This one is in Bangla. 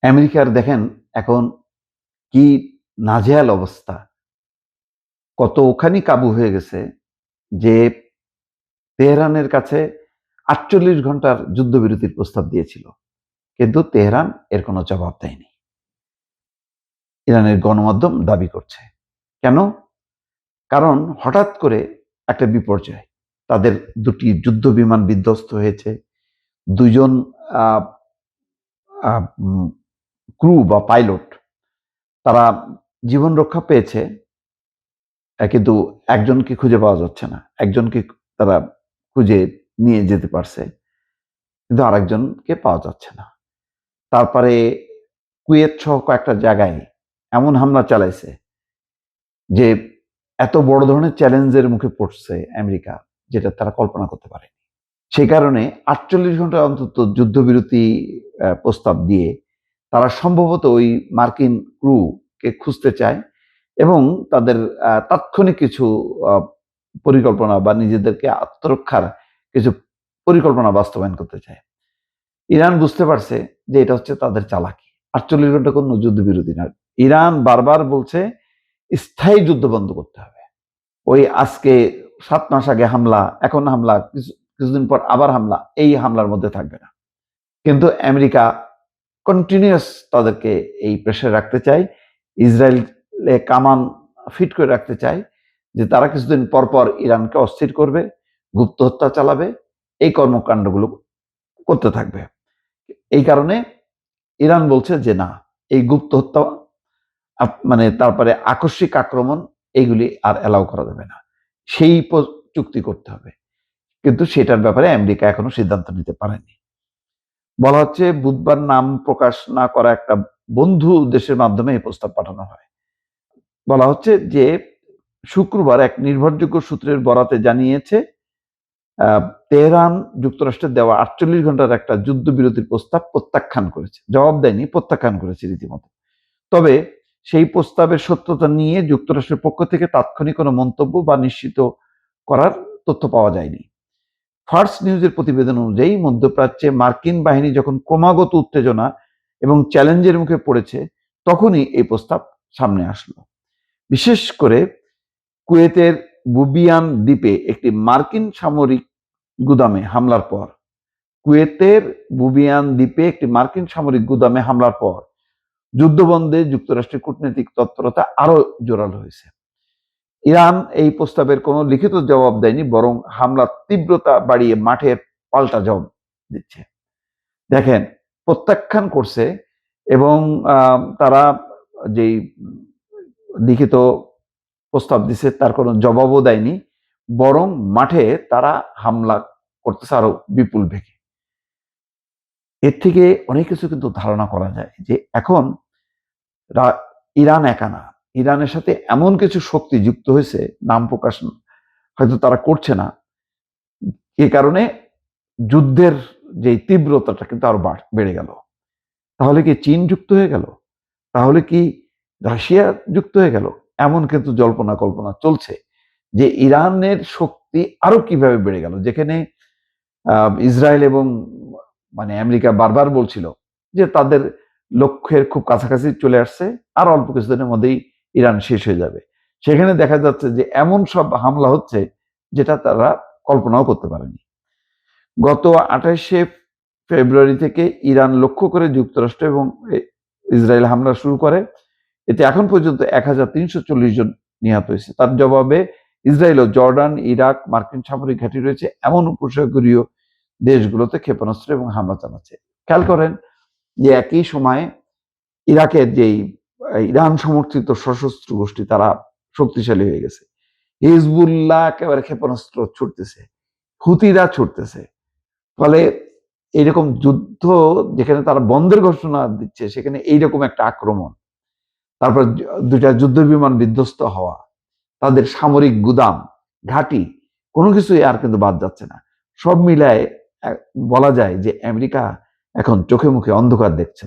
আমেরিকার দেখেন এখন কি নাজেহাল অবস্থা। কতখানি কাবু হয়ে গেছে যে তেহরানের কাছে ৪৮ ঘন্টার যুদ্ধবিরতির প্রস্তাব দিয়েছিল। কিন্তু তেহরান এর কোনো জবাব দেয়নি। ইরানের গণমাধ্যম দাবি করছে। কেন? কারণ হঠাৎ করে একটা বিপর্যয়। তাদের ২ টি যুদ্ধবিমান বিধ্বস্ত হয়েছে। ২ জন আ আ উম ক্রু বা পাইলট তারা জীবন রক্ষা পেয়েছে। কিন্তু একজনকে খুঁজে পাওয়া যাচ্ছে না। একজনকে তারা খুঁজে নিয়ে যেতে পারছে। কিন্তু আরেকজনকে পাওয়া যাচ্ছে না। তারপরে কুয়েত সহ কয়েকটা জায়গায় এমন হামলা চালাইছে যে এত বড় ধরনের চ্যালেঞ্জের মুখে পড়ছে আমেরিকা, যেটা তারা কল্পনা করতে পারেনি। সেই কারণে ৪৮ ঘন্টা অন্তত যুদ্ধবিরতি প্রস্তাব দিয়ে তারা সম্ভবত ওই মার্কিন ক্রুকে খুঁজতে চায় এবং তাদের তাৎক্ষণিক কিছু আ পরিকল্পনা বা নিজেদেরকে আত্মরক্ষার কিছু পরিকল্পনা বাস্তবায়ন করতে চায়। ইরান বুঝতে পারছে যে এটা হচ্ছে তাদের চালাকি। ৪৮ ঘন্টা কোনো যুদ্ধবিরতি না। ইরান বারবার বলছে স্থায়ী যুদ্ধ বন্ধ করতে হবে। ওই আজকে ৭ মাস আগে হামলা, এখন হামলা, কিছুদিন পর আবার হামলা, এই হামলার মধ্যে থাকবে না। কিন্তু আমেরিকা কন্টিনিউয়াস তাদেরকে এই প্রেশারে রাখতে চায়। ইসরায়েলে কামান ফিট করে রাখতে চায় যে তারা কিছুদিন পর, পর ইরানকে অস্থির করবে, গুপ্ত হত্যা চালাবে, এই কর্মকাণ্ডগুলো করতে থাকবে। এই কারণে ইরান বলছে যে না, এই গুপ্ত হত্যা মানে তারপরে আকস্মিক আক্রমণ এগুলি আর অ্যালাউ করা যাবে না। সেই চুক্তি করতে হবে। কিন্তু সেটার ব্যাপারে আমেরিকা এখনো সিদ্ধান্ত নিতে পারেনি। বলা হচ্ছে বুধবার নাম প্রকাশ না করা একটা বন্ধু দেশের মাধ্যমে এই প্রস্তাব পাঠানো হয়। বলা হচ্ছে যে শুক্রবার এক নির্ভরযোগ্য সূত্রের বরাতে জানিয়েছে তেহরান যুক্তরাষ্ট্রের দেওয়া ৪৮ ঘন্টার একটা যুদ্ধবিরতির প্রস্তাব প্রত্যাখ্যান করেছে। জবাব দেয়নি, প্রত্যাখ্যান করেছে রীতিমতো। তবে সেই প্রস্তাবের সত্যতা নিয়ে যুক্তরাষ্ট্রের পক্ষ থেকে তাৎক্ষণিক কোনো মন্তব্য বা নিশ্চিত করার তথ্য পাওয়া যায়নি। ফার্স্ট নিউজের প্রতিবেদন অনুযায়ী মধ্যপ্রাচ্যে মার্কিন বাহিনী যখন ক্রমাগত উত্তেজনা এবং চ্যালেঞ্জের মুখে পড়েছে তখনই এই প্রস্তাব সামনে আসলো। বিশেষ করে কুয়েতের বুবিয়ান দ্বীপে একটি মার্কিন সামরিক গুদামে হামলার পর কুয়েতের বুবিয়ান দ্বীপে একটি মার্কিন সামরিক গুদামে হামলার পর যুদ্ধবন্ধে যুক্তরাষ্ট্রের কূটনৈতিক তৎপরতা আরো জোরালো হয়েছে। ইরান এই প্রস্তাবের কোনো লিখিত জবাব দেয়নি, বরং হামলার তীব্রতা বাড়িয়ে মাঠের পাল্টা জবাব দিচ্ছে। দেখেন, প্রত্যাখ্যান করছে এবং তারা যেই লিখিত প্রস্তাব দিছে তার কোনো জবাবও দেয়নি, বরং মাঠে তারা হামলা করতেছে আরো বিপুল বেগে। এর থেকে অনেক কিছু কিন্তু ধারণা করা যায় যে এখন ইরান একা না, ইরানের সাথে এমন কিছু শক্তি যুক্ত হয়েছে, নাম প্রকাশ হয়তো তারা করছে না, এ কারণে যুদ্ধের যে তীব্রতাটা কিন্তু আরো বেড়ে গেল। তাহলে কি চীন যুক্ত হয়ে গেল? তাহলে কি রাশিয়া যুক্ত হয়ে গেল? এমন কিন্তু জল্পনা কল্পনা চলছে যে ইরানের শক্তি আরো কিভাবে বেড়ে গেল, যেখানে ইসরায়েল এবং মানে আমেরিকা বারবার বলছিল যে তাদের লক্ষ্যের খুব কাছাকাছি চলে আসছে, আর অল্প কিছুদিনের মধ্যেই ইরান শেষ হয়ে যাবে। সেখানে দেখা যাচ্ছে যে এমন সব হামলা হচ্ছে যেটা তারা কল্পনাও করতে পারেনি। গত ২৮শে ফেব্রুয়ারি থেকে ইরান লক্ষ্য করে যুক্তরাষ্ট্র এবং ইসরায়েল হামলা শুরু করে। এতে এখন পর্যন্ত ১৩৪০ জন নিহত হয়েছে। তার জবাবে ইসরায়েল ও জর্ডান, ইরাক, মার্কিন সামরিক ঘাঁটি রয়েছে এমন উপসাগরীয় দেশগুলোতে ক্ষেপণাস্ত্র এবং হামলা চালাচ্ছে। খেয়াল করেন যে একই সময়ে ইরাকের যেই ইরান সমর্থিত সশস্ত্র গোষ্ঠী তারা শক্তিশালী হয়ে গেছে। হিজবুল্লাহ একেবারে ক্ষেপণাস্ত্র ছুটতেছে, হুতিরা ছুটতেছে। ফলে এইরকম যুদ্ধ যেখানে তারা বন্ধের ঘোষণা দিচ্ছে সেখানে এইরকম একটা আক্রমণ, তারপর ২টা যুদ্ধ বিমান বিধ্বস্ত হওয়া, তাদের সামরিক গুদাম, ঘাঁটি, কোনো কিছুই আর কিন্তু বাদ যাচ্ছে না। সব মিলায় বলা যায় যে আমেরিকা এখন চোখে মুখে অন্ধকার দেখছে।